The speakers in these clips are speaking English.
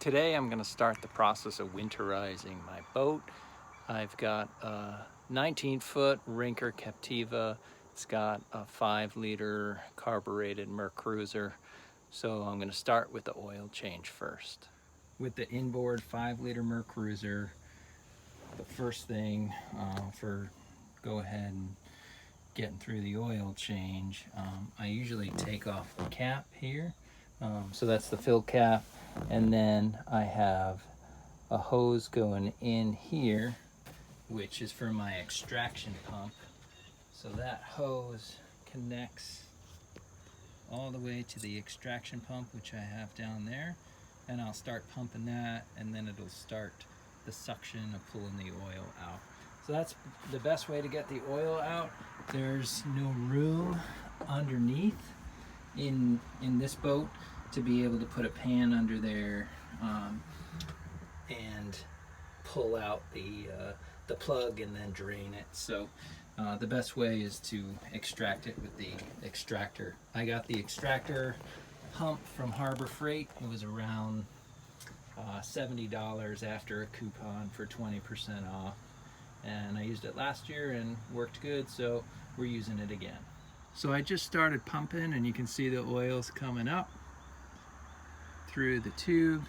Today I'm going to start the process of winterizing my boat. I've got a 19-foot Rinker Captiva. It's got a 5-liter carborated Mercruiser. So I'm going to start with the oil change first. With the inboard 5-liter Mercruiser, the first thing for go ahead and getting through the oil change, I usually take off the cap here. So that's the fill cap, and then I have a hose going in here, which is for my extraction pump. So that hose connects all the way to the extraction pump, which I have down there, and I'll start pumping that, and then it'll start the suction of pulling the oil out. So that's the best way to get the oil out. There's no room underneath in this boat to be able to put a pan under there and pull out the plug and then drain it. So the best way is to extract it with the extractor. I got the extractor pump from Harbor Freight. It was around $70 after a coupon for 20% off. And I used it last year and worked good, so we're using it again. So I just started pumping, and you can see the oil's coming up through the tube,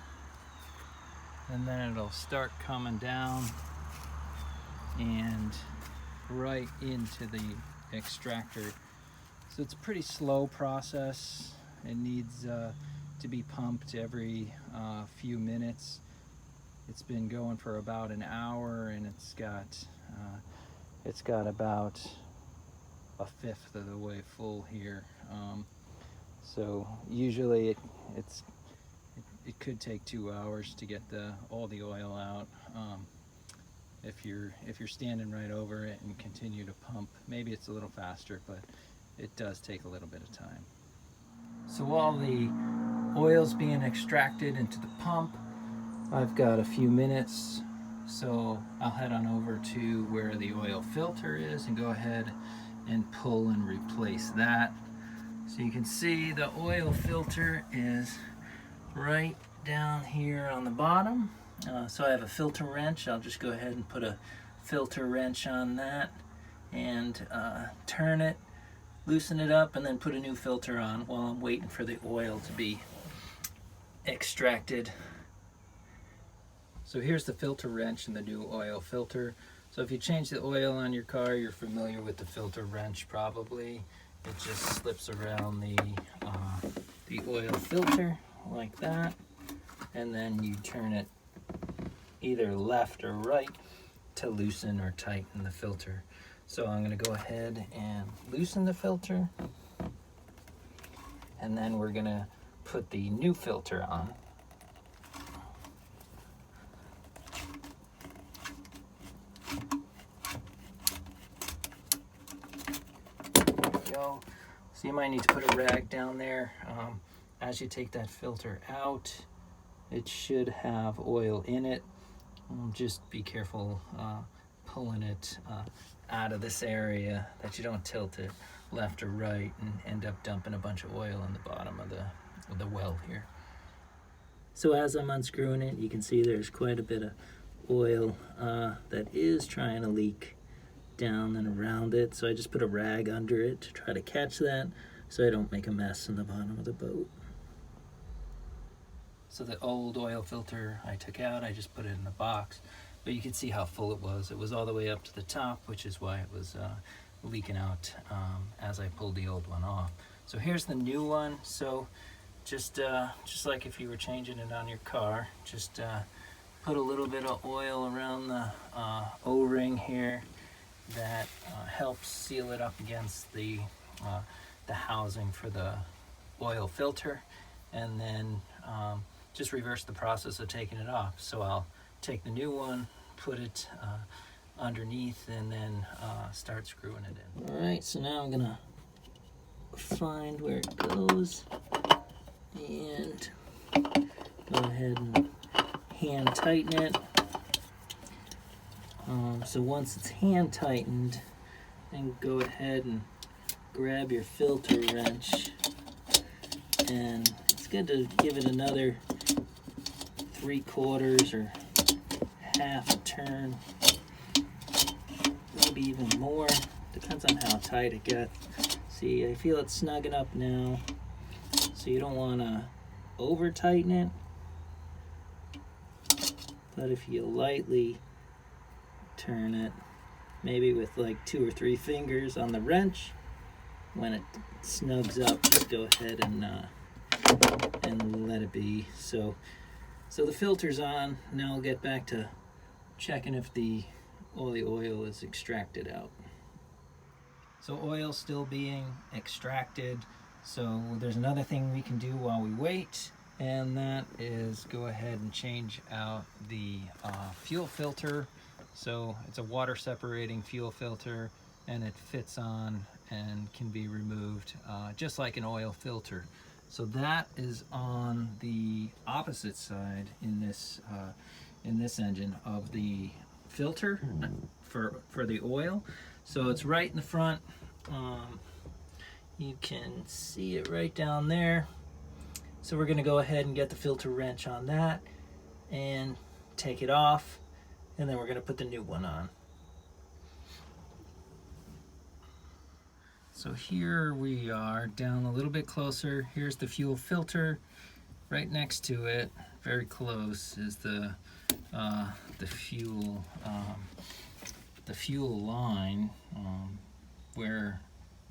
and then it'll start coming down and right into the extractor. So it's a pretty slow process. It needs to be pumped every few minutes. It's been going for about an hour, and it's got about a fifth of the way full here. So usually it could take 2 hours to get all the oil out. If you're standing right over it and continue to pump, maybe it's a little faster, but it does take a little bit of time. So while the oil's being extracted into the pump, I've got a few minutes, so I'll head on over to where the oil filter is and go ahead and pull and replace that. So you can see the oil filter is right down here on the bottom. So I have a filter wrench. I'll just go ahead and put a filter wrench on that and turn it, loosen it up, and then put a new filter on while I'm waiting for the oil to be extracted. So here's the filter wrench and the new oil filter. So if you change the oil on your car, you're familiar with the filter wrench probably. It just slips around the oil filter like that, and then you turn it either left or right to loosen or tighten the filter. So I'm going to go ahead and loosen the filter, and then we're going to put the new filter on. Go. So you might need to put a rag down there. As you take that filter out, it should have oil in it. Just be careful pulling it out of this area, that you don't tilt it left or right and end up dumping a bunch of oil in the bottom of the well here. So as I'm unscrewing it, you can see there's quite a bit of oil that is trying to leak down and around it. So I just put a rag under it to try to catch that so I don't make a mess in the bottom of the boat. So the old oil filter I took out, I just put it in a box, but you can see how full it was. It was all the way up to the top, which is why it was leaking out as I pulled the old one off. So here's the new one. So just like if you were changing it on your car, just put a little bit of oil around the O-ring here. That helps seal it up against the housing for the oil filter, and then just reverse the process of taking it off. So I'll take the new one, put it underneath, and then start screwing it in. All right, so now I'm gonna find where it goes and go ahead and hand tighten it. So once it's hand tightened, then go ahead and grab your filter wrench, and it's good to give it another 3/4 or half a turn, maybe even more. Depends on how tight it gets. See, I feel it's snugging up now, so you don't want to over tighten it. But if you lightly turn it, maybe with like 2 or 3 fingers on the wrench, when it snugs up, just go ahead and let it be. So the filter's on. Now I'll get back to checking if all the oil is extracted out. So oil's still being extracted. So there's another thing we can do while we wait, and that is go ahead and change out the fuel filter. So it's a water separating fuel filter, and it fits on and can be removed just like an oil filter. So that is on the opposite side in this engine of the filter for the oil. So it's right in the front. You can see it right down there. So we're going to go ahead and get the filter wrench on that and take it off, and then we're going to put the new one on. So here we are, down a little bit closer. Here's the fuel filter. Right next to it, very close, is the fuel line where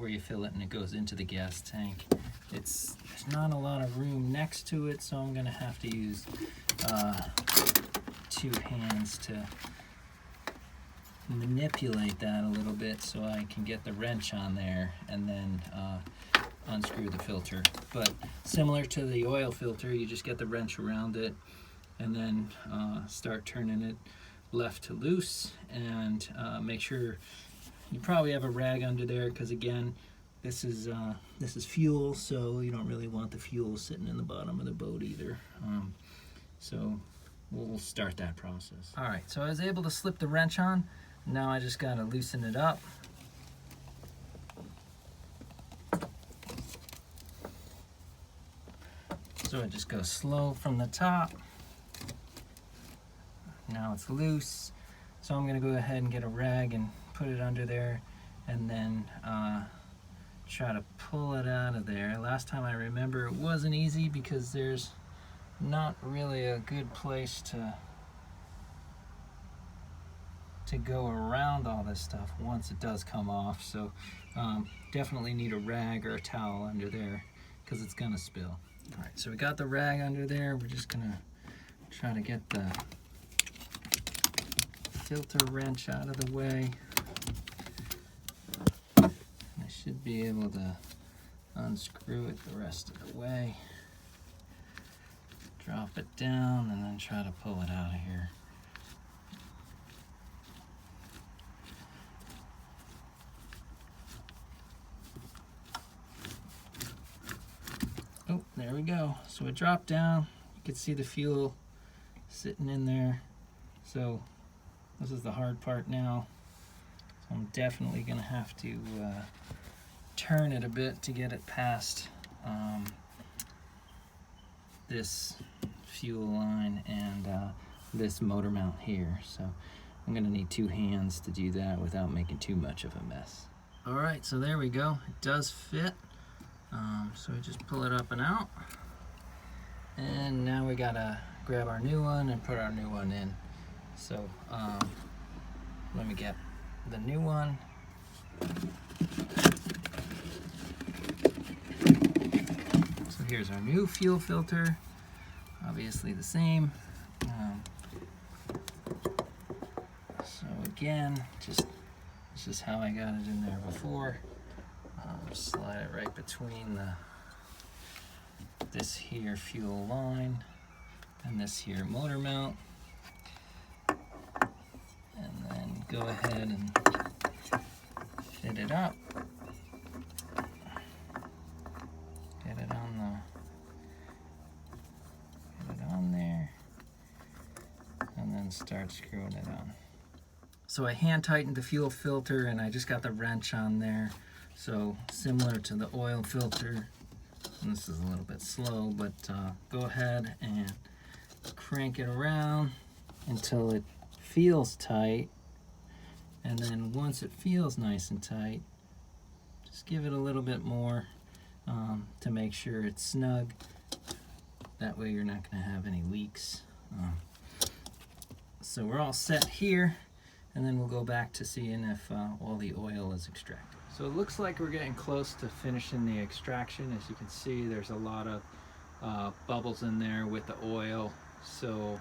you fill it and it goes into the gas tank. There's not a lot of room next to it, so I'm going to have to use 2 hands to manipulate that a little bit so I can get the wrench on there and then unscrew the filter. But similar to the oil filter, you just get the wrench around it and then start turning it left to loose, and make sure you probably have a rag under there, because again, this is fuel, so you don't really want the fuel sitting in the bottom of the boat either. So we'll start that process. All right, so I was able to slip the wrench on. Now I just gotta loosen it up. So it just goes slow from the top. Now it's loose. So I'm gonna go ahead and get a rag and put it under there, and then try to pull it out of there. Last time I remember, it wasn't easy because there's not really a good place to go around all this stuff once it does come off. So definitely need a rag or a towel under there because it's gonna spill. All right, so we got the rag under there. We're just gonna try to get the filter wrench out of the way. I should be able to unscrew it the rest of the way. Drop it down and then try to pull it out of here. Oh, there we go. So it dropped down. You can see the fuel sitting in there. So this is the hard part now. So I'm definitely going to have to turn it a bit to get it past this fuel line and this motor mount here. So I'm going to need 2 hands to do that without making too much of a mess. All right, so there we go. It does fit. So we just pull it up and out. And now we got to grab our new one and put our new one in. So let me get the new one. So here's our new fuel filter, obviously the same. So again, this is how I got it in there before. Slide it right between this here fuel line and this here motor mount, and then go ahead and fit it up. Get it on there, and then start screwing it on. So I hand tightened the fuel filter and I just got the wrench on there. So similar to the oil filter, and this is a little bit slow, but go ahead and crank it around until it feels tight, and then once it feels nice and tight, just give it a little bit more to make sure it's snug. That way you're not going to have any leaks. So we're all set here, and then we'll go back to seeing if all the oil is extracted. So it looks like we're getting close to finishing the extraction. As you can see, there's a lot of bubbles in there with the oil. So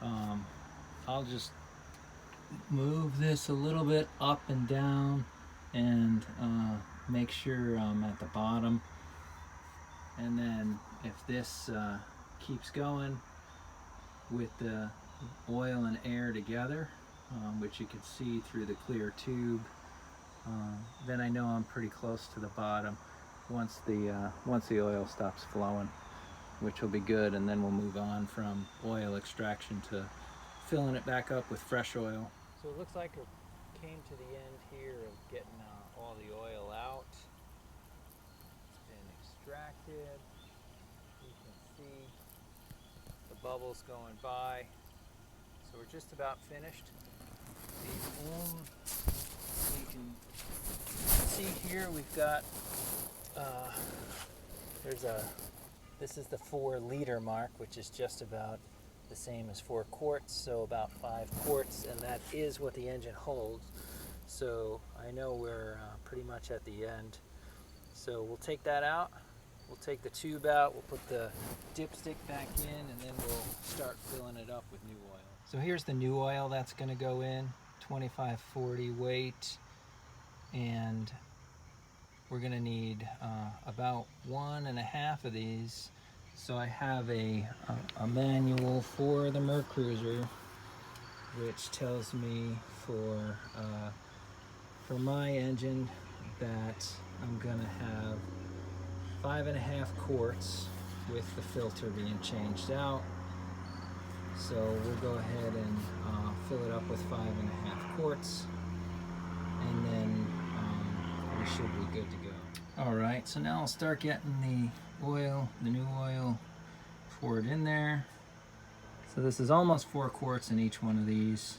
I'll just move this a little bit up and down and make sure I'm at the bottom. And then if this keeps going with the oil and air together, which you can see through the clear tube, then I know I'm pretty close to the bottom once the oil stops flowing, which will be good. And then we'll move on from oil extraction to filling it back up with fresh oil. So it looks like we came to the end here of getting all the oil out. It's been extracted. You can see the bubbles going by. So we're just about finished. You can see here we've got this is the 4 liter mark, which is just about the same as 4 quarts, so about 5 quarts, and that is what the engine holds. So I know we're pretty much at the end. So we'll take that out, we'll take the tube out, we'll put the dipstick back in, and then we'll start filling it up with new oil. So here's the new oil that's going to go in, 2540 weight, and we're going to need about 1.5 of these. So I have a manual for the Mercruiser, which tells me for my engine that I'm going to have 5.5 quarts with the filter being changed out. So we'll go ahead and fill it up with 5.5 quarts, and then we should be good to go. All right, so now I'll start getting the oil, the new oil, poured in there. So this is almost 4 quarts in each one of these.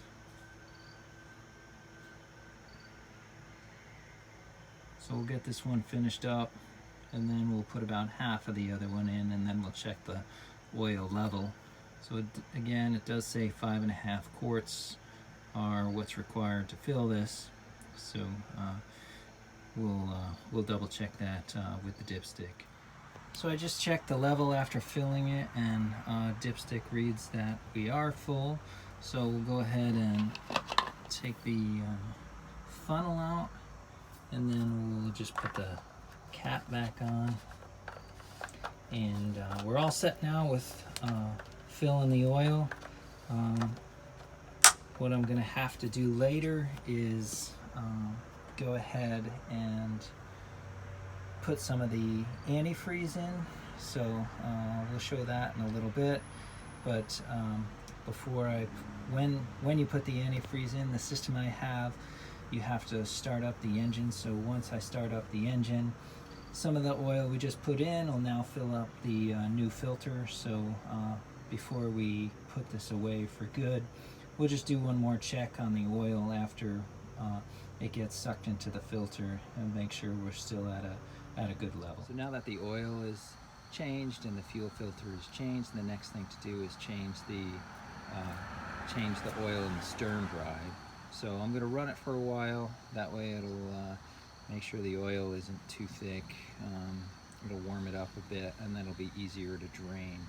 So we'll get this one finished up, and then we'll put about half of the other one in, and then we'll check the oil level. So again, it does say 5.5 quarts are what's required to fill this. So we'll double check that with the dipstick. So I just checked the level after filling it, and dipstick reads that we are full. So we'll go ahead and take the funnel out, and then we'll just put the cap back on. And we're all set now with filling the oil. What I'm going to have to do later is go ahead and put some of the antifreeze in. So we'll show that in a little bit. But when you put the antifreeze in, the system I have, you have to start up the engine. So once I start up the engine, some of the oil we just put in will now fill up the new filter. So before we put this away for good, we'll just do one more check on the oil after it gets sucked into the filter and make sure we're still at a good level. So now that the oil is changed and the fuel filter is changed, the next thing to do is change the oil in the stern drive. So I'm going to run it for a while. That way it'll make sure the oil isn't too thick. It'll warm it up a bit, and then it'll be easier to drain.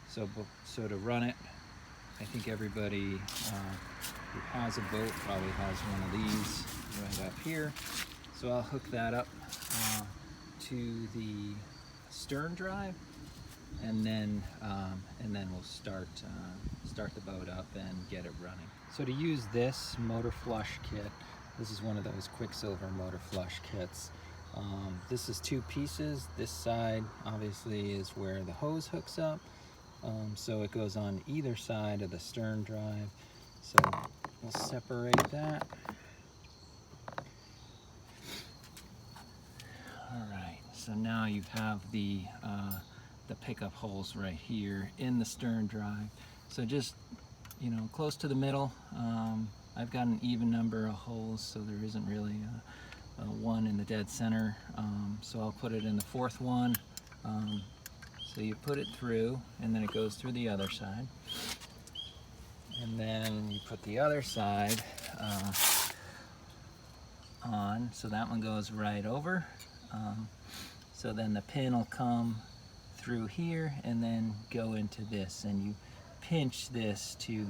So to run it, I think everybody who has a boat probably has one of these right up here. So I'll hook that up to the stern drive, and then we'll start the boat up and get it running. So to use this motor flush kit, this is one of those Quicksilver motor flush kits. This is 2 pieces. This side obviously is where the hose hooks up. So it goes on either side of the stern drive. So we'll separate that. All right, so now you have the the pickup holes right here in the stern drive. So just, you know, close to the middle. I've got an even number of holes, so there isn't really a one in the dead center. So I'll put it in the fourth one. So you put it through, and then it goes through the other side. And then you put the other side on, so that one goes right over. So then the pin will come through here and then go into this, and you pinch this to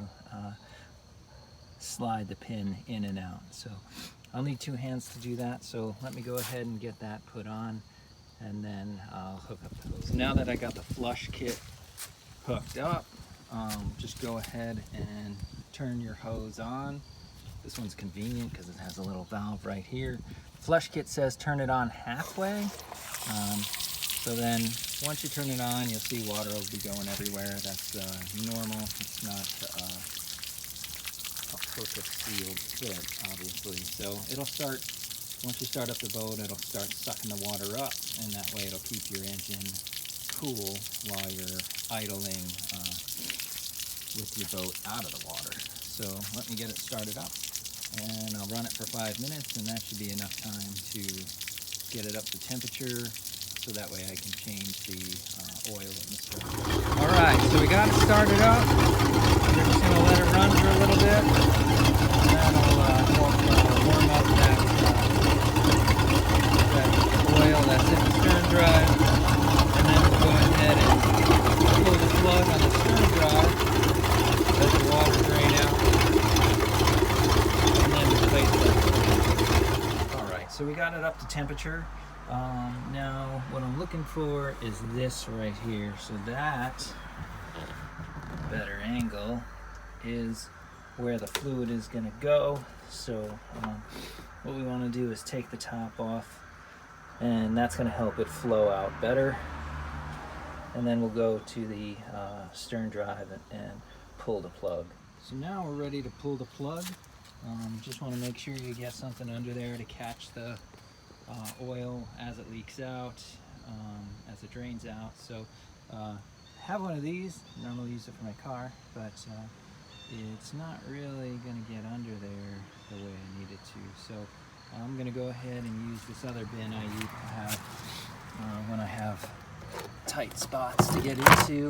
slide the pin in and out. So I'll need two hands to do that, so let me go ahead and get that put on, and then I'll hook up the hose. Now that I got the flush kit hooked up, just go ahead and turn your hose on. This one's convenient because it has a little valve right here. Flush kit says turn it on halfway. So then once you turn it on, you'll see water will be going everywhere. That's normal. It's not a perfect sealed kit, obviously. So it'll start, once you start up the boat, it'll start sucking the water up, and that way it'll keep your engine cool while you're idling with your boat out of the water. So let me get it started up, and I'll run it for 5 minutes, and that should be enough time to get it up to temperature, so that way I can change the oil in the stern. All right, so we got it started up. We're just gonna let it run for a little bit. That'll help warm up that oil that's in the stern drive, and then we'll go ahead and pull the plug on the stern drive, let the water drain out, and then replace it. All right, so we got it up to temperature. Now what I'm looking for is this right here. So that better angle is where the fluid is going to go. So what we want to do is take the top off, and that's going to help it flow out better. And then we'll go to the stern drive and pull the plug. So now we're ready to pull the plug. Just want to make sure you get something under there to catch the oil as it leaks out, as it drains out. So have one of these. Normally use it for my car, but it's not really going to get under there the way I need it to. So I'm going to go ahead and use this other bin I have when I have tight spots to get into.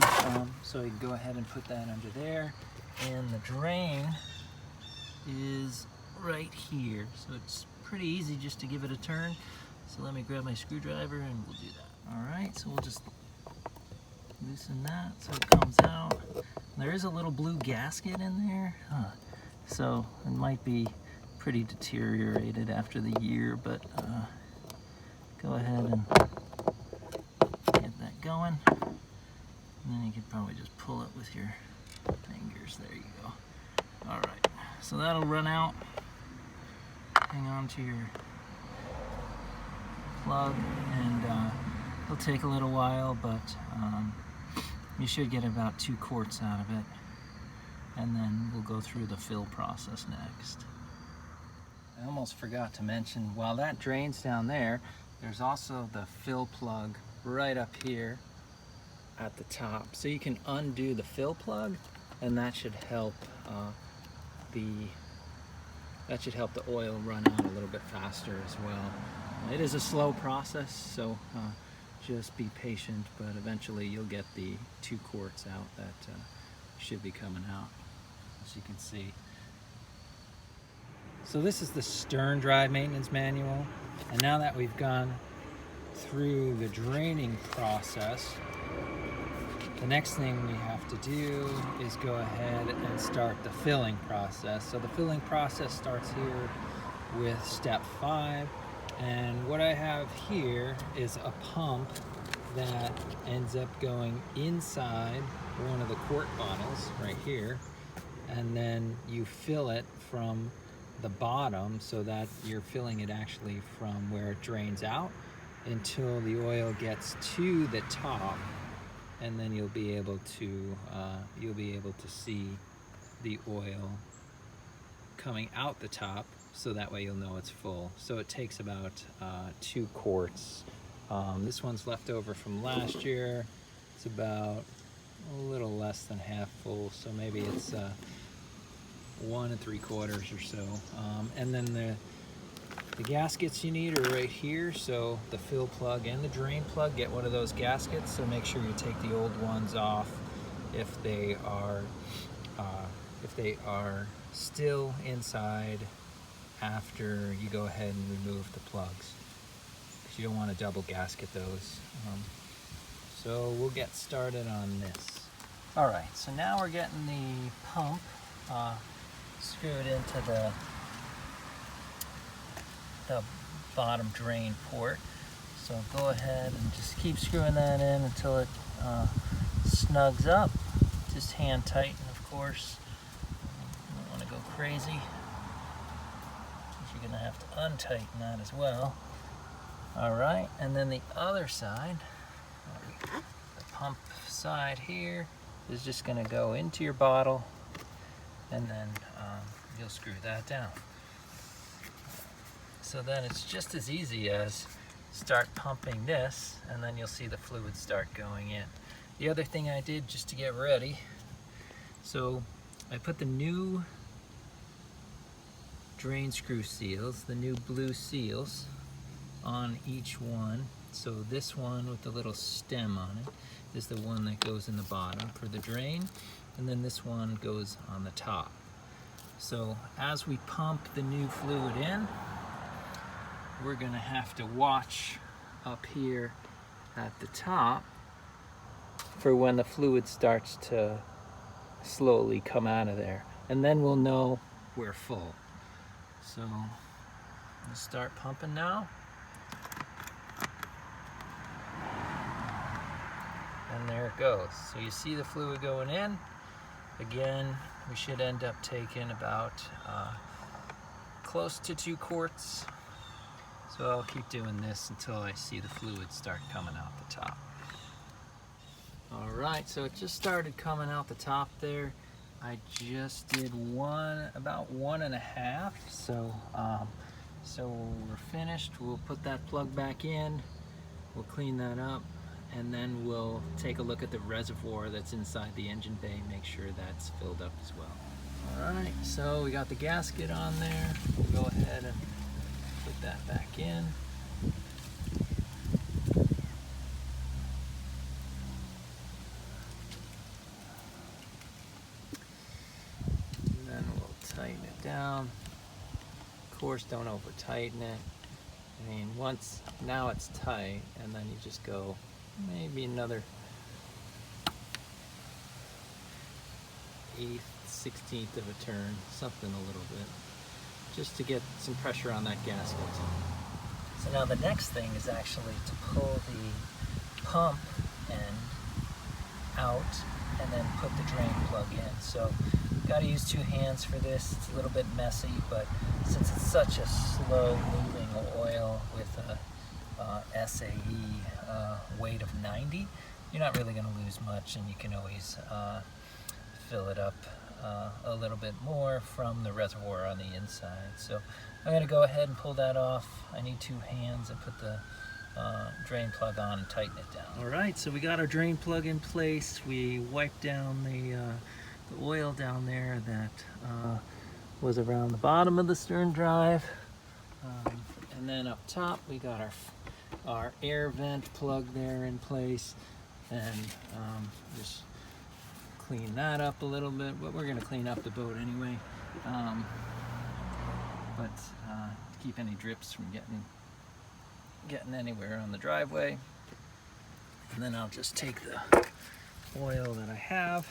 So you can go ahead and put that under there, and the drain is right here. So it's pretty easy just to give it a turn. So let me grab my screwdriver and we'll do that. All right, so we'll just loosen that so it comes out. There is a little blue gasket in there, so it might be pretty deteriorated after the year, but go ahead and get that going. And then you can probably just pull it with your fingers. There you go. All right, so that'll run out. Hang on to your plug, and it'll take a little while, but you should get about 2 quarts out of it, and then we'll go through the fill process next. I almost forgot to mention, while that drains down there, there's also the fill plug right up here at the top. So you can undo the fill plug, and that should help the oil run out a little bit faster as well. It is a slow process, so just be patient, but eventually you'll get the 2 quarts out that should be coming out, as you can see. So this is the stern drive maintenance manual, and now that we've gone through the draining process, the next thing we have to do is go ahead and start the filling process. So the filling process starts here with step 5, and what I have here is a pump that ends up going inside one of the quart bottles right here, and then you fill it from the bottom so that you're filling it actually from where it drains out until the oil gets to the top, and then you'll be able to see the oil coming out the top, so that way you'll know it's full. So it takes about 2 quarts. This one's left over from last year, It's about a little less than half full, so maybe it's 1 3/4 or so. And then the gaskets you need are right here. So the fill plug and the drain plug, get one of those gaskets. So make sure you take the old ones off if they are still inside after you go ahead and remove the plugs, because you don't want to double gasket those. So we'll get started on this. All right, so now we're getting the pump screwed into the bottom drain port. So go ahead and just keep screwing that in until it snugs up. Just hand tighten, of course. You don't want to go crazy, because you're going to have to untighten that as well. All right, and then the other side, the pump side here, is just going to go into your bottle, and then you'll screw that down. So then it's just as easy as start pumping this, and then you'll see the fluid start going in. The other thing I did just to get ready, so I put the new drain screw seals, the new blue seals, on each one. So this one with the little stem on it is the one that goes in the bottom for the drain, and then this one goes on the top. So as we pump the new fluid in, we're going to have to watch up here at the top for when the fluid starts to slowly come out of there, and then we'll know we're full. So we'll start pumping now. And there it goes. So you see the fluid going in. Again, we should end up taking about close to 2 quarts. So I'll keep doing this until I see the fluid start coming out the top. All right, so it just started coming out the top there. I just did about 1.5. So we're finished. We'll put that plug back in. We'll clean that up, and then we'll take a look at the reservoir that's inside the engine bay, make sure that's filled up as well. All right, so we got the gasket on there. We'll go ahead and put that back in. And then we'll tighten it down. Of course, don't over tighten it. I mean, now it's tight, and then you just go maybe another 1/8, 1/16 of a turn, something a little bit, just to get some pressure on that gasket. So now the next thing is actually to pull the pump end out and then put the drain plug in. So you've got to use 2 hands for this. It's a little bit messy, but since it's such a slow moving oil with a SAE weight of 90, you're not really going to lose much, and you can always fill it up a little bit more from the reservoir on the inside. So I'm going to go ahead and pull that off. I need 2 hands and put the drain plug on and tighten it down. All right, so we got our drain plug in place. We wiped down the oil down there that was around the bottom of the stern drive, and then up top we got our air vent plug there in place, and just clean that up a little bit. But we're going to clean up the boat anyway, but keep any drips from getting anywhere on the driveway. And then I'll just take the oil that I have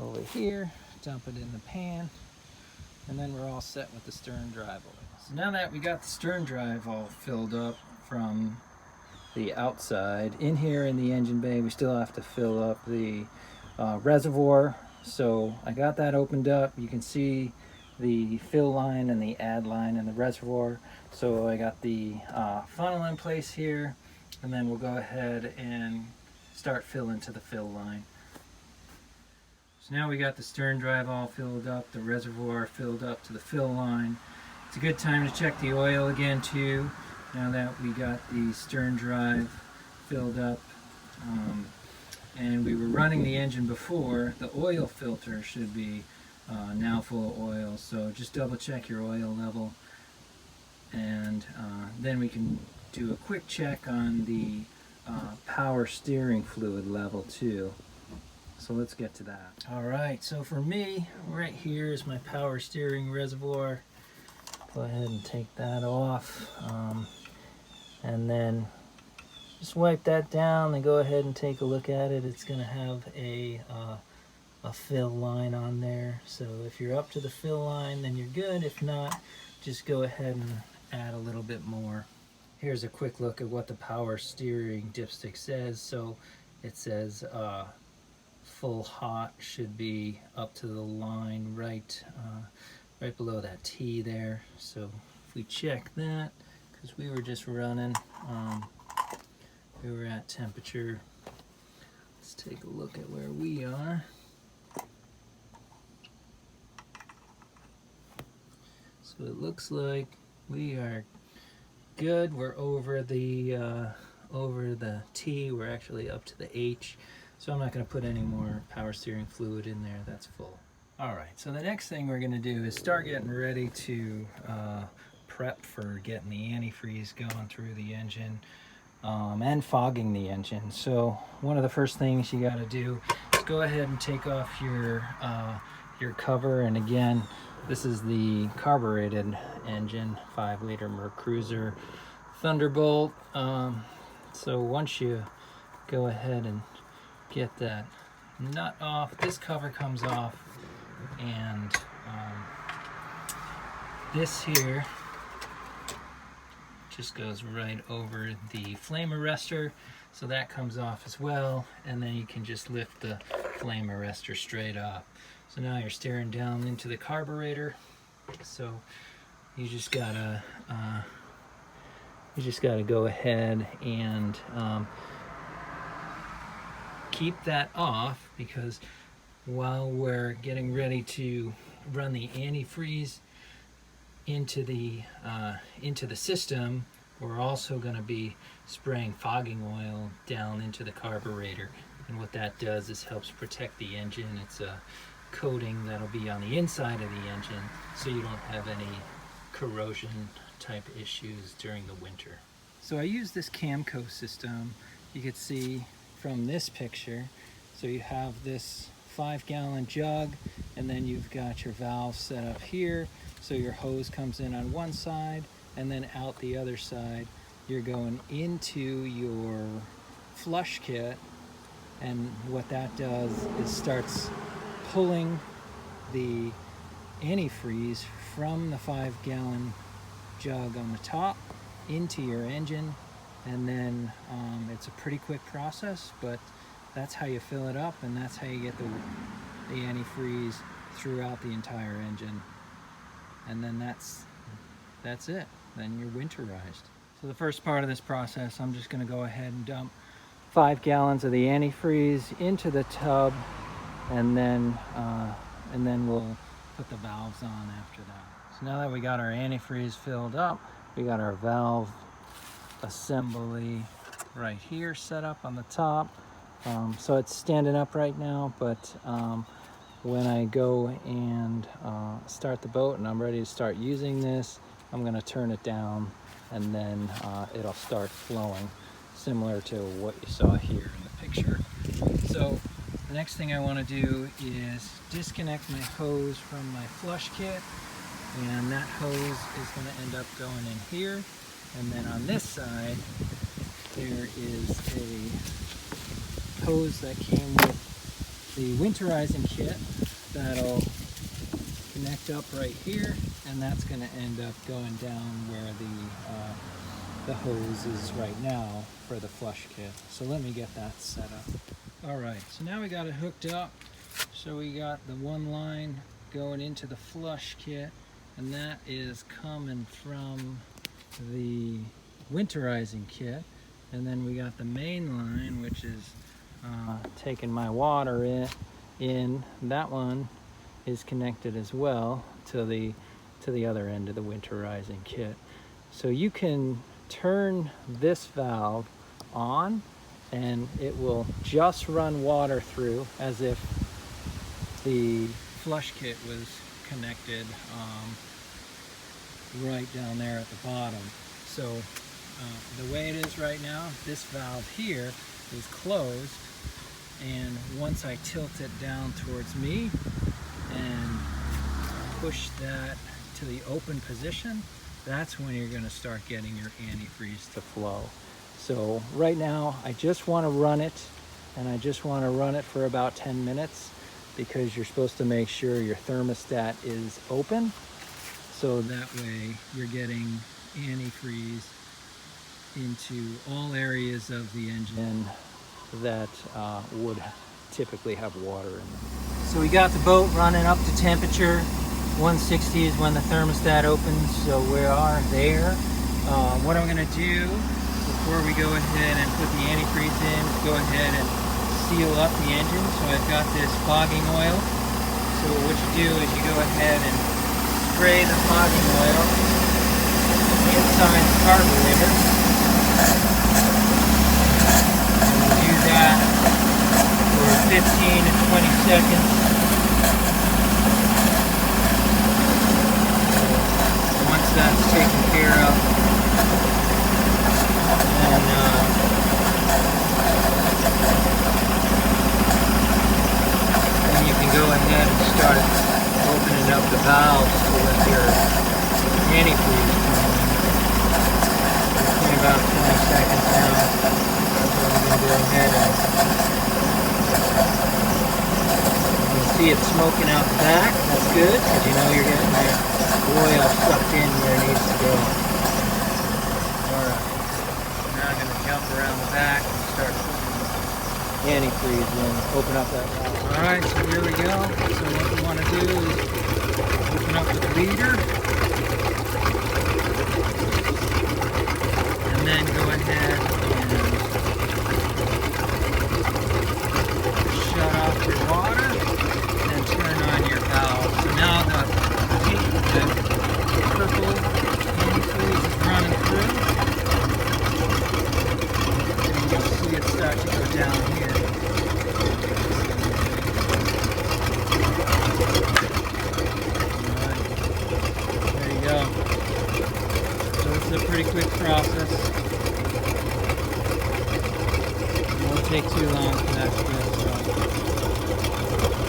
over here, dump it in the pan, and then we're all set with the stern drive oil. So now that we got the stern drive all filled up from the outside, in here in the engine bay we still have to fill up the reservoir. So I got that opened up. You can see the fill line and the add line in the reservoir. So I got the funnel in place here, and then we'll go ahead and start filling to the fill line. So now we got the stern drive all filled up, the reservoir filled up to the fill line. It's a good time to check the oil again too, now that we got the stern drive filled up. and we were running the engine before, the oil filter should be now full of oil. So just double check your oil level, and then we can do a quick check on the power steering fluid level too. So let's get to that. All right, so for me, right here is my power steering reservoir. Go ahead and take that off, and then just wipe that down and go ahead and take a look at it. It's going to have a fill line on there. So if you're up to the fill line, then you're good. If not, just go ahead and add a little bit more. Here's a quick look at what the power steering dipstick says. So it says full hot should be up to the line right below that T there. So if we check that, because we were just running, we were at temperature. Let's take a look at where we are. So it looks like we are good. We're over the T. We're actually up to the H. So I'm not going to put any more power steering fluid in there. That's full. All right. So the next thing we're going to do is start getting ready to prep for getting the antifreeze going through the engine and fogging the engine. So one of the first things you got to do is go ahead and take off your cover. And again, this is the carborated engine, 5-liter Mercruiser Thunderbolt. So once you go ahead and get that nut off, this cover comes off, and this here just goes right over the flame arrestor, so that comes off as well, and then you can just lift the flame arrestor straight up. So now you're staring down into the carburetor. So you just gotta go ahead and keep that off, because while we're getting ready to run the antifreeze into the system, we're also going to be spraying fogging oil down into the carburetor. And what that does is helps protect the engine. It's a coating that'll be on the inside of the engine, so you don't have any corrosion type issues during the winter. So I use this Camco system. You can see from this picture, so you have this 5-gallon jug, and then you've got your valve set up here, so your hose comes in on one side and then out the other side. You're going into your flush kit, and what that does is starts pulling the antifreeze from the 5-gallon jug on the top into your engine. And then it's a pretty quick process, but that's how you fill it up, and that's how you get the antifreeze throughout the entire engine. And then that's it. Then you're winterized. So the first part of this process, I'm just going to go ahead and dump 5 gallons of the antifreeze into the tub, and then we'll put the valves on after that. So now that we got our antifreeze filled up, we got our valve assembly right here set up on the top. So it's standing up right now, but when I go and start the boat and I'm ready to start using this, I'm going to turn it down, and then it'll start flowing, similar to what you saw here in the picture. So the next thing I want to do is disconnect my hose from my flush kit, and that hose is going to end up going in here. And then on this side, there is a hose that came with the winterizing kit that'll connect up right here, and that's going to end up going down where the hose is right now for the flush kit. So let me get that set up. All right, so now we got it hooked up. So we got the one line going into the flush kit, and that is coming from the winterizing kit. And then we got the main line, which is taking my water in. That one is connected as well to the other end of the winterizing kit. So you can turn this valve on and it will just run water through as if the flush kit was connected right down there at the bottom. So the way it is right now, this valve here is closed, and once I tilt it down towards me and push that to the open position, that's when you're going to start getting your antifreeze to flow. So right now I just want to run it, and I just want to run it for about 10 minutes because you're supposed to make sure your thermostat is open, so that way you're getting antifreeze into all areas of the engine that would typically have water in them. So we got the boat running up to temperature. 160 is when the thermostat opens, so we are there. What I'm going to do before we go ahead and put the antifreeze in is go ahead and seal up the engine. So I've got this fogging oil. So what you do is you go ahead and spray the fogging oil inside the carburetor. And do that for 15 to 20 seconds. Once that's taken care of, then you can go ahead and start opening up the valves to let your antifreeze come in. It's been about 20 seconds now, so we're going to go ahead and you can see it smoking out the back. That's good, because you know you're getting that oil sucked in where it needs to go. Alright, now I'm going to jump around the back and start putting antifreeze in. Open up that valve. Alright, so here we go. So what we want to do is open up the bleeder and then go ahead and shut off your water and turn on your valve. So now the purple antifreeze is running through, and you'll see it start to go down here. Alright, there you go. So this is a pretty quick process. It won't take too long for that to go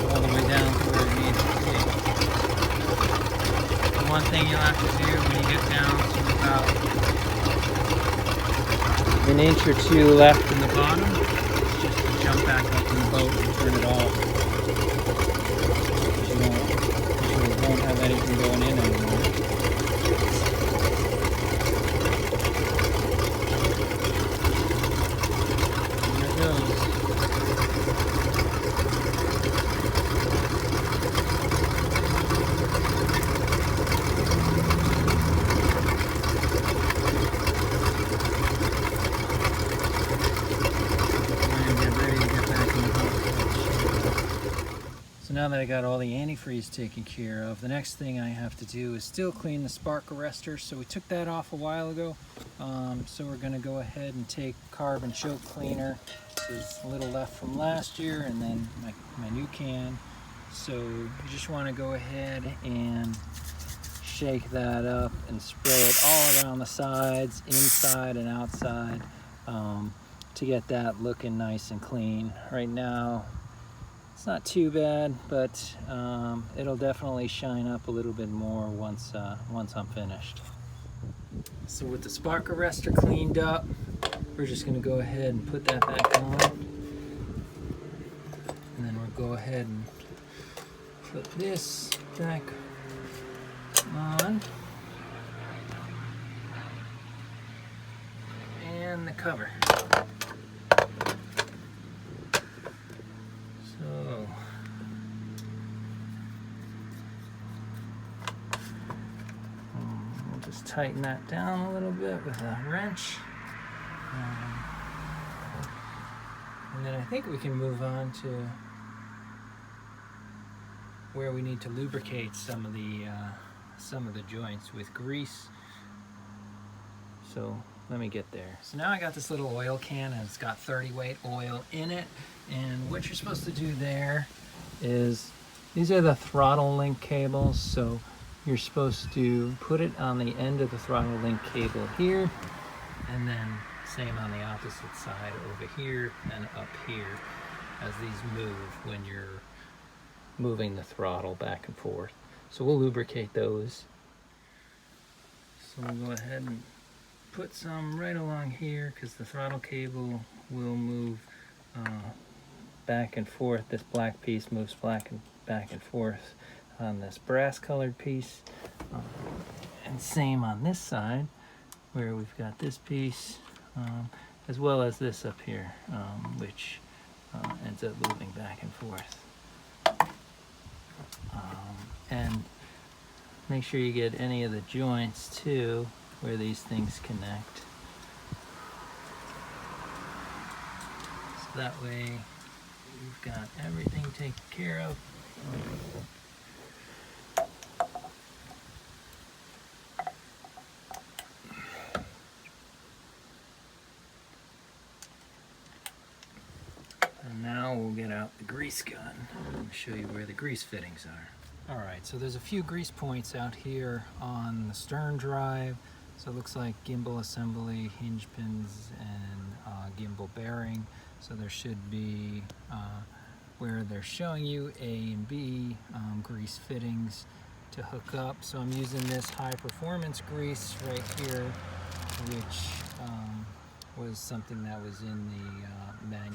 all the way down to where it needs to be. One thing you'll have to do when you get down to about an inch or two left in the bottom is just to jump back up in the boat and turn it off. Because you won't have anything going in anymore. And there it goes. Now that I got all the antifreeze taken care of, the next thing I have to do is still clean the spark arrestor. So we took that off a while ago. So we're going to go ahead and take Carb and choke cleaner. There's a little left from last year, and then my new can. So you just want to go ahead and shake that up and spray it all around the sides, inside and outside, to get that looking nice and clean. Right now, it's not too bad, but it'll definitely shine up a little bit more once I'm finished. So with the spark arrestor cleaned up, we're just going to go ahead and put that back on. And then we'll go ahead and put this back on. And the cover. Just tighten that down a little bit with a wrench. And then I think we can move on to where we need to lubricate some of the joints with grease. So let me get there. So now I got this little oil can and it's got 30 weight oil in it. And what you're supposed to do there is, these are the throttle link cables. So you're supposed to put it on the end of the throttle link cable here, and then same on the opposite side over here and up here as these move when you're moving the throttle back and forth. So we'll lubricate those. So we'll go ahead and put some right along here because the throttle cable will move back and forth. This black piece moves back and forth on this brass colored piece. And same on this side where we've got this piece as well as this up here, which ends up moving back and forth. And make sure you get any of the joints too where these things connect. So that way you've got everything taken care of. And now we'll get out the grease gun and show you where the grease fittings are. Alright, so there's a few grease points out here on the stern drive. So it looks like gimbal assembly, hinge pins, and gimbal bearing. So there should be, where they're showing you A and B grease fittings to hook up. So I'm using this high performance grease right here, which was something that was in the manual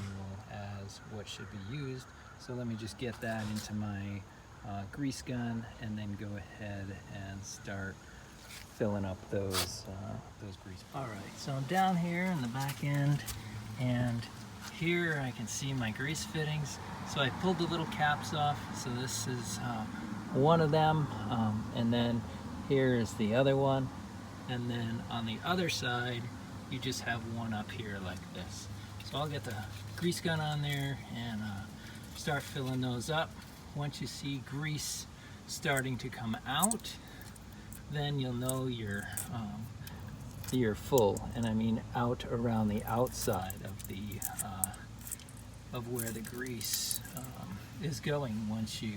as what should be used. So let me just get that into my grease gun and then go ahead and start filling up those grease. All right, so I'm down here in the back end, and here I can see my grease fittings. So I pulled the little caps off. So this is one of them, and then here is the other one. And then on the other side, you just have one up here like this. So I'll get the grease gun on there and start filling those up. Once you see grease starting to come out, then you'll know you're full, and I mean out around the outside of the of where the grease is going once you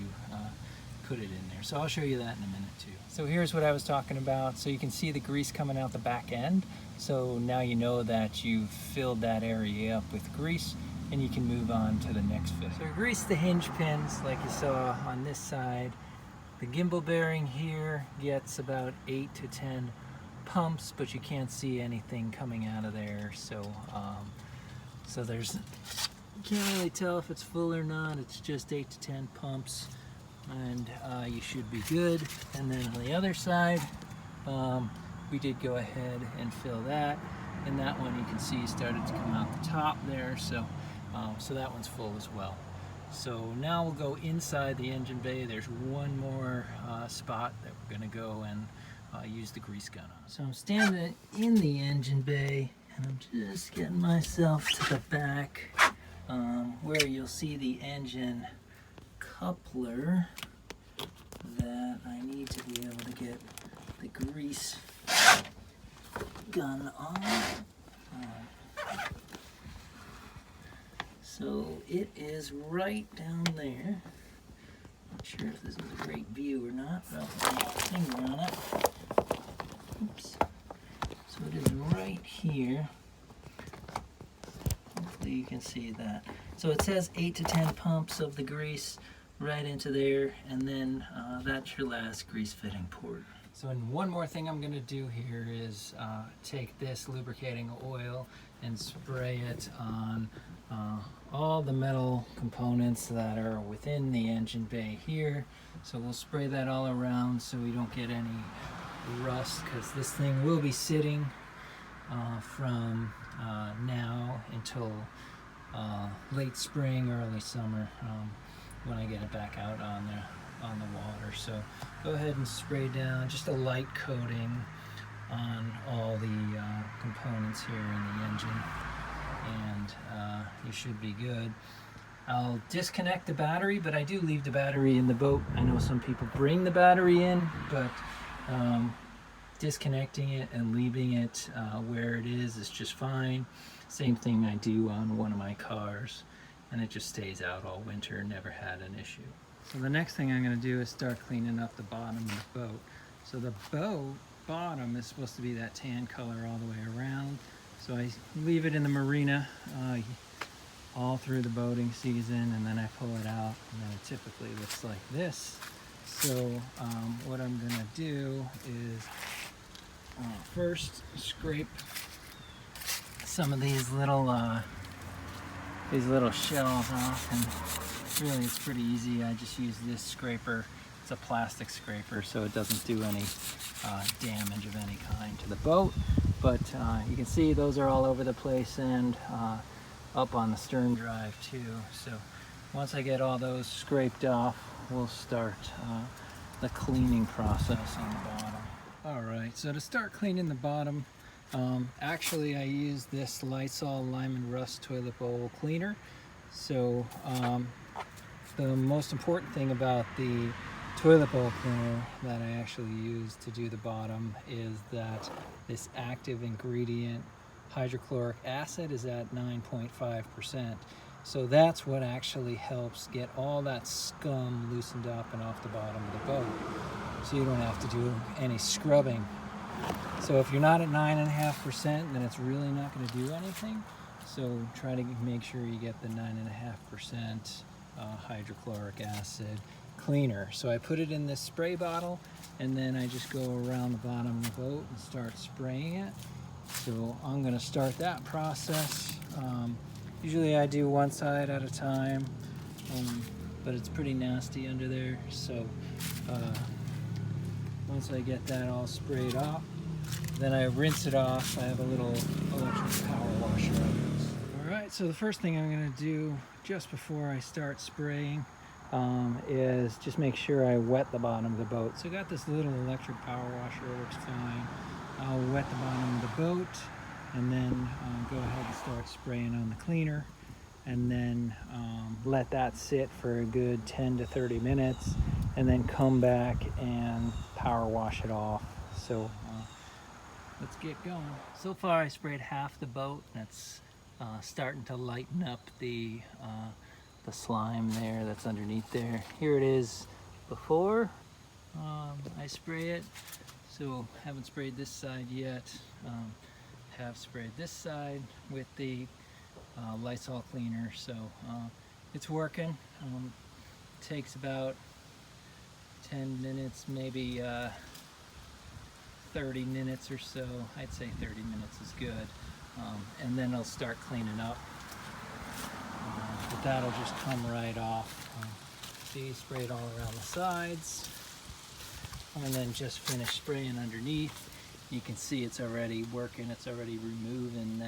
put it in there. So I'll show you that in a minute too. So here's what I was talking about. So you can see the grease coming out the back end. So now you know that you've filled that area up with grease, and you can move on to the next fit. So grease the hinge pins like you saw on this side. The gimbal bearing here gets about 8 to 10 pumps, but you can't see anything coming out of there. So so there's, you can't really tell if it's full or not. It's just 8 to 10 pumps, and you should be good. And then on the other side, we did go ahead and fill that, and that one you can see started to come out the top there. So so that one's full as well. So now we'll go inside the engine bay. There's one more spot that we're going to go and use the grease gun on. So I'm standing in the engine bay, and I'm just getting myself to the back where you'll see the engine coupler that I need to be able to get the grease gun on. So it is right down there. Not sure if this is a great view or not, but I'll put my finger on it. Oops. So it is right here. Hopefully you can see that. So it says 8 to 10 pumps of the grease right into there, and then that's your last grease fitting port. So and one more thing I'm going to do here is take this lubricating oil and spray it on all the metal components that are within the engine bay here. So we'll spray that all around so we don't get any rust, because this thing will be sitting from now until late spring, early summer, when I get it back out on the water. So go ahead and spray down just a light coating on all the components here in the engine, and you should be good. I'll disconnect the battery, but I do leave the battery in the boat. I know some people bring the battery in, but disconnecting it and leaving it where it is just fine. Same thing I do on one of my cars, and it just stays out all winter, never had an issue. So the next thing I'm going to do is start cleaning up the bottom of the boat. So the boat bottom is supposed to be that tan color all the way around. So I leave it in the marina all through the boating season, and then I pull it out, and then it typically looks like this. So what I'm going to do is first scrape some of these little shells off, and really it's pretty easy. I just use this scraper. It's a plastic scraper, so it doesn't do any damage of any kind to the boat. But you can see those are all over the place, and up on the stern drive too. So once I get all those scraped off, we'll start the cleaning process on the bottom. All right, so to start cleaning the bottom, actually I use this Lysol Lime and Rust toilet bowl cleaner. So the most important thing about the toilet bowl cleaner that I actually use to do the bottom is that this active ingredient, hydrochloric acid, is at 9.5%. So that's what actually helps get all that scum loosened up and off the bottom of the boat, so you don't have to do any scrubbing. So if you're not at 9.5%, then it's really not going to do anything. So try to make sure you get the 9.5% hydrochloric acid cleaner. So I put it in this spray bottle, and then I just go around the bottom of the boat and start spraying it. So I'm going to start that process. Usually I do one side at a time, but it's pretty nasty under there. So once I get that all sprayed off, then I rinse it off. I have a little electric power washer I use. Alright, so the first thing I'm going to do just before I start spraying is just make sure I wet the bottom of the boat. So I got this little electric power washer, it works fine. I'll wet the bottom of the boat, and then go ahead and start spraying on the cleaner, and then let that sit for a good 10 to 30 minutes, and then come back and power wash it off. So let's get going. So far I sprayed half the boat, and it's starting to lighten up the slime there that's underneath there. Here it is before I spray it. So haven't sprayed this side yet. Have sprayed this side with the Lysol cleaner, so it's working. Takes about 10 minutes, maybe 30 minutes or so. I'd say 30 minutes is good, and then it'll start cleaning up. But that'll just come right off. See, sprayed all around the sides, and then just finished spraying underneath. You can see it's already working. It's already removing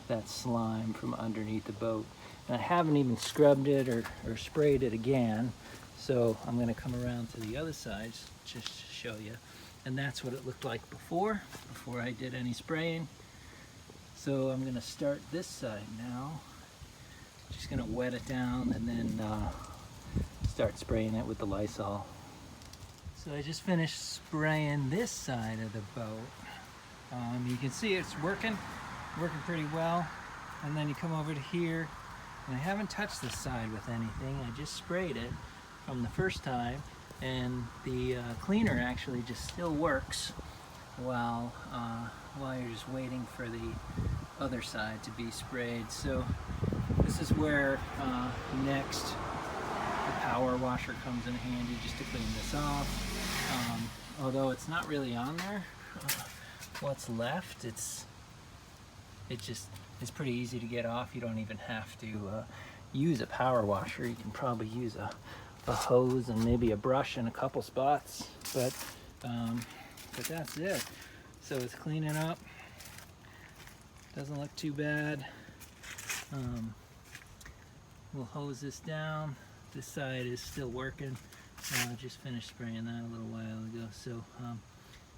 that slime from underneath the boat. And I haven't even scrubbed it or sprayed it again. So I'm going to come around to the other side just to show you. And that's what it looked like before I did any spraying. So I'm going to start this side now. Just going to wet it down and then start spraying it with the Lysol. So I just finished spraying this side of the boat. You can see it's working pretty well. And then you come over to here, and I haven't touched this side with anything. I just sprayed it from the first time, and the cleaner actually just still works while you're just waiting for the other side to be sprayed. So this is where next the power washer comes in handy, just to clean this off. Although it's not really on there, what's left, it's pretty easy to get off. You don't even have to use a power washer. You can probably use a hose and maybe a brush in a couple spots, but that's it. So it's cleaning up. Doesn't look too bad. We'll hose this down. This side is still working. I just finished spraying that a little while ago, so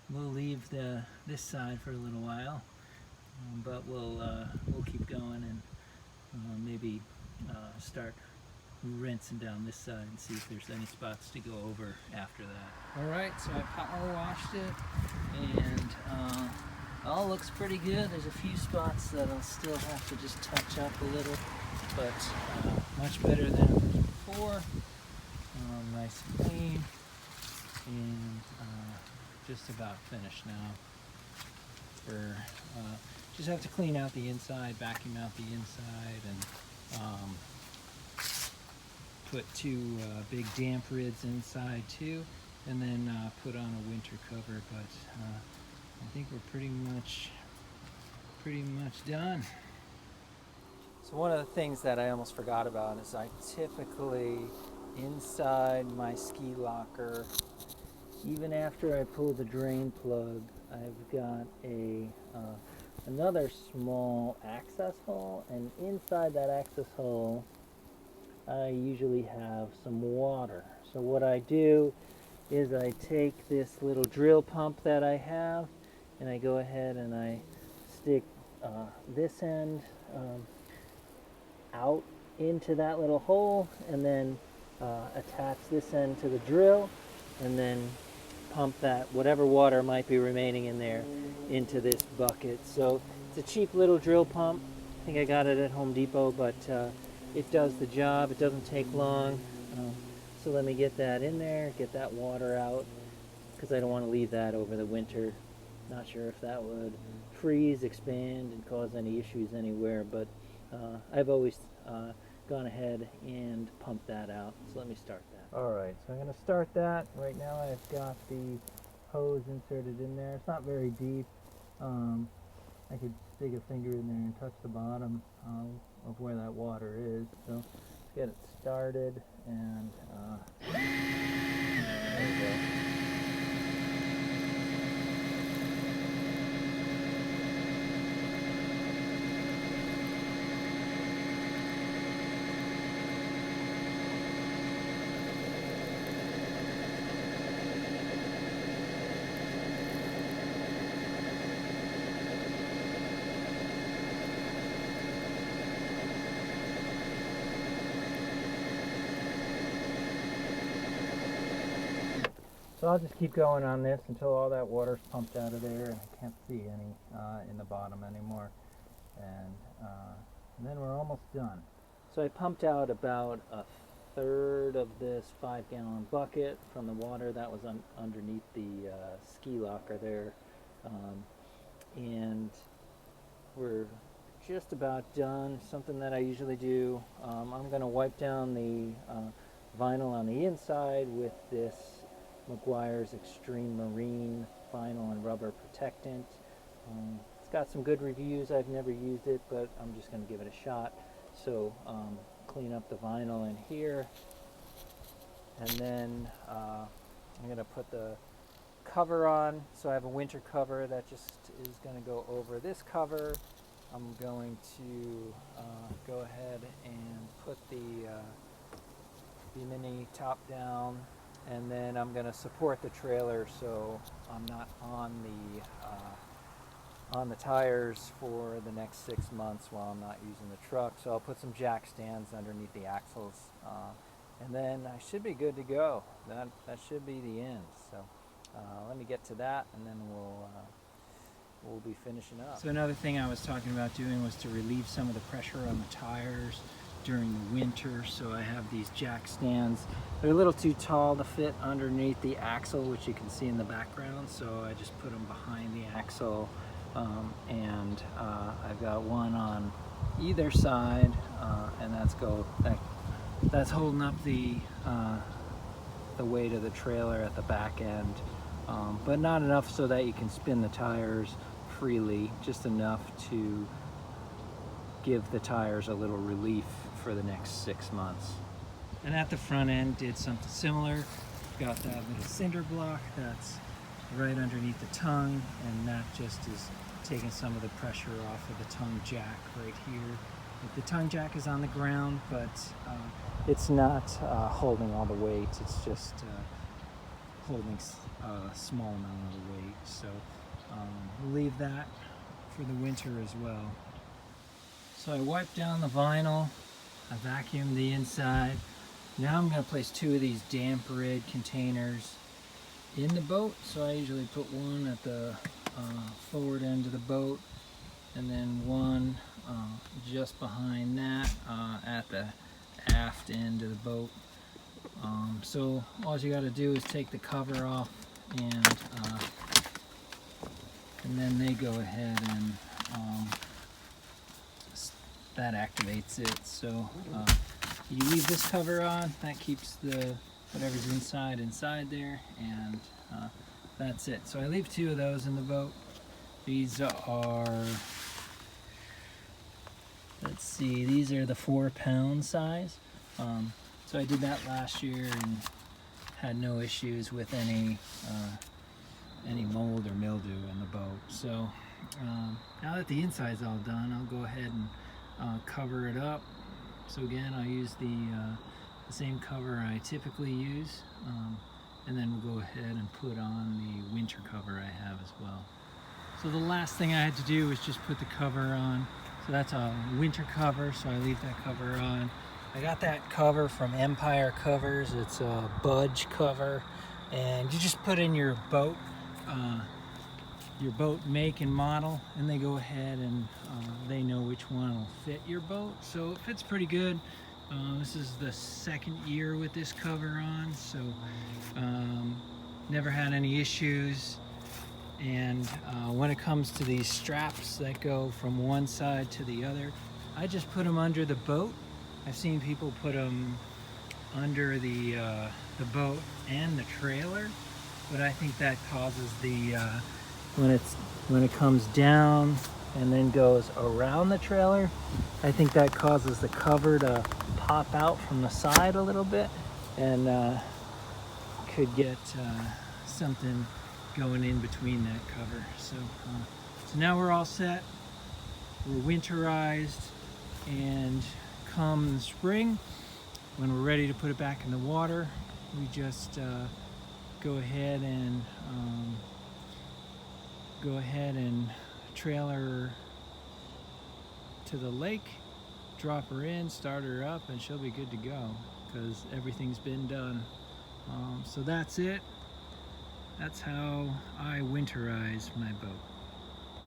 we'll leave this side for a little while, but we'll keep going and maybe start rinsing down this side and see if there's any spots to go over after that. Alright, so I power washed it, and all looks pretty good. There's a few spots that I'll still have to just touch up a little, but much better than before. Nice and clean, and just about finished now. Just have to clean out the inside, vacuum out the inside, and put two big damp rids inside too, and then put on a winter cover. But I think we're pretty much done. So one of the things that I almost forgot about is I typically, inside my ski locker, even after I pull the drain plug, I've got another small access hole, and inside that access hole I usually have some water. So what I do is I take this little drill pump that I have, and I go ahead and I stick this end out into that little hole, and then attach this end to the drill, and then pump that whatever water might be remaining in there into this bucket. So it's a cheap little drill pump. I think I got it at Home Depot, but it does the job. It doesn't take long. So let me get that in there, get that water out, because I don't want to leave that over the winter. Not sure if that would freeze, expand, and cause any issues anywhere, but I've always gone ahead and pumped that out. So let me start that. Alright, so I'm going to start that. Right now I've got the hose inserted in there. It's not very deep. I could stick a finger in there and touch the bottom of where that water is. So let's get it started, and there we go. So I'll just keep going on this until all that water's pumped out of there and I can't see any in the bottom anymore. And then we're almost done. So I pumped out about a third of this 5-gallon bucket from the water that was underneath the ski locker there. And we're just about done. Something that I usually do, I'm going to wipe down the vinyl on the inside with this Mcguire's Extreme Marine vinyl and rubber protectant. It's got some good reviews. I've never used it, but I'm just going to give it a shot. So clean up the vinyl in here, and then I'm going to put the cover on. So I have a winter cover that just is going to go over this cover. I'm going to go ahead and put the mini top down, and then I'm going to support the trailer so I'm not on the tires for the next 6 months while I'm not using the truck. So I'll put some jack stands underneath the axles, and then I should be good to go. That should be the end. So let me get to that, and then we'll be finishing up. So another thing I was talking about doing was to relieve some of the pressure on the tires during the winter. So I have these jack stands. They're a little too tall to fit underneath the axle, which you can see in the background, so I just put them behind the axle, and I've got one on either side, and that's holding up the weight of the trailer at the back end, but not enough so that you can spin the tires freely, just enough to give the tires a little relief for the next 6 months. And at the front end did something similar. Got that little cinder block that's right underneath the tongue, and that just is taking some of the pressure off of the tongue jack right here. The tongue jack is on the ground, but it's not holding all the weight. It's just holding a small amount of the weight. So we'll leave that for the winter as well. So I wiped down the vinyl I vacuumed the inside. Now I'm going to place 2 of these damp rid containers in the boat. So I usually put one at the forward end of the boat, and then one just behind that at the aft end of the boat. So all you got to do is take the cover off, and then they go ahead and that activates it. So you leave this cover on, that keeps the whatever's inside there, and that's it. So I leave 2 of those in the boat. These are, let's see, these are the 4-pound size. So I did that last year and had no issues with any mold or mildew in the boat. So now that the inside's all done, I'll go ahead and cover it up. So again, I'll use the same cover I typically use, and then we'll go ahead and put on the winter cover I have as well. So the last thing I had to do was just put the cover on. So that's a winter cover, so I leave that cover on. I got that cover from Empire Covers. It's a budge cover, and you just put in your boat make and model, and they go ahead and they know which one will fit your boat. So it fits pretty good. This is the 2nd year with this cover on, so never had any issues. And when it comes to these straps that go from one side to the other, I just put them under the boat. I've seen people put them under the boat and the trailer, but I think that causes the when it comes down and then goes around the trailer, I think that causes the cover to pop out from the side a little bit, and could get something going in between that cover. So now we're all set. We're winterized, and come the spring, when we're ready to put it back in the water, we just go ahead and trailer her to the lake, drop her in, start her up, and she'll be good to go because everything's been done. So that's it. That's how I winterize my boat.